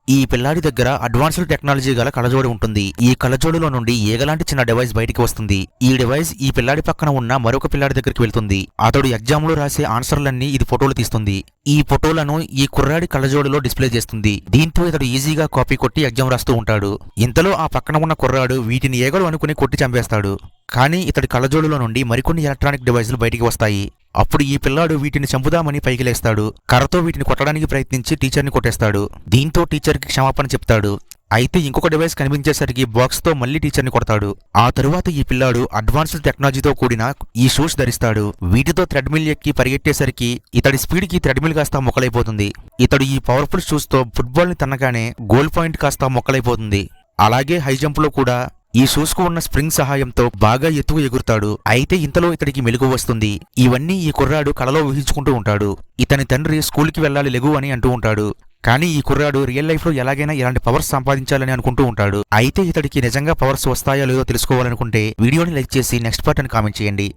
ఈ పిల్లాడి దగ్గర అడ్వాన్స్డ్ టెక్నాలజీ గల కళ్ళజోడు ఉంటుంది. ఈ కళ్ళజోడులో నుండి ఏగలాంటి చిన్న డివైస్ బయటికి వస్తుంది. ఈ డివైస్ ఈ పిల్లాడి పక్కన ఉన్న మరొక పిల్లాడి దగ్గరికి వెళ్తుంది. అతడు ఎగ్జామ్ లో రాసే ఆన్సర్లన్నీ ఇది ఫోటోలు తీస్తుంది. ఈ ఫోటోలను ఈ కుర్రాడి కళ్ళజోడులో డిస్ప్లే చేస్తుంది. దీంతో ఇతడు ఈజీగా కాపీ కొట్టి ఎగ్జామ్ రాస్తూ ఉంటాడు. ఇంతలో ఆ పక్కన ఉన్న కుర్రాడు వీటిని ఏగలు అనుకుని కొట్టి చంపేస్తాడు. కానీ ఇతడి కళ్ళజోడులో నుండి మరికొన్ని ఎలక్ట్రానిక్ డివైస్లు బయటికి వస్తాయి. అప్పుడు ఈ పిల్లాడు వీటిని చంపుదామని పైకి లేస్తాడు. కర్రతో వీటిని కొట్టడానికి ప్రయత్నించి టీచర్ని కొట్టేస్తాడు. దీంతో టీచర్కి క్షమాపణ చెప్తాడు. అయితే ఇంకొక డివైస్ కనిపించేసరికి బాక్స్ తో మళ్లీ టీచర్ని కొడతాడు. ఆ తరువాత ఈ పిల్లాడు అడ్వాన్స్డ్ టెక్నాలజీతో కూడిన ఈ షూస్ ధరిస్తాడు. వీటితో థ్రెడ్మిల్ ఎక్కి పరిగెట్టేసరికి ఇతడి స్పీడ్ కి థ్రెడ్మిల్ కాస్త మొక్కలైపోతుంది. ఇతడు ఈ పవర్ఫుల్ షూస్ తో ఫుట్బాల్ ని తన్నగానే గోల్ పాయింట్ కాస్త మొక్కలైపోతుంది. అలాగే హై జంప్ లో కూడా ఈ షూస్ కు ఉన్న స్ప్రింగ్ సహాయంతో బాగా ఎత్తుకు ఎగురుతాడు. అయితే ఇంతలో ఇతడికి మెలకువ వస్తుంది. ఇవన్నీ ఈ కుర్రాడు కలలో ఊహించుకుంటూ ఉంటాడు. ఇతని తండ్రి స్కూల్ కి వెళ్లాలి లెగు అని అంటూ ఉంటాడు. కానీ ఈ కుర్రాడు రియల్ లైఫ్ లో ఎలాగైనా ఇలాంటి పవర్స్ సంపాదించాలని అనుకుంటూ ఉంటాడు. అయితే ఇతడికి నిజంగా పవర్స్ వస్తాయో లేదో తెలుసుకోవాలనుకుంటే వీడియోని లైక్ చేసి నెక్స్ట్ పార్ట్ అని కామెంట్ చేయండి.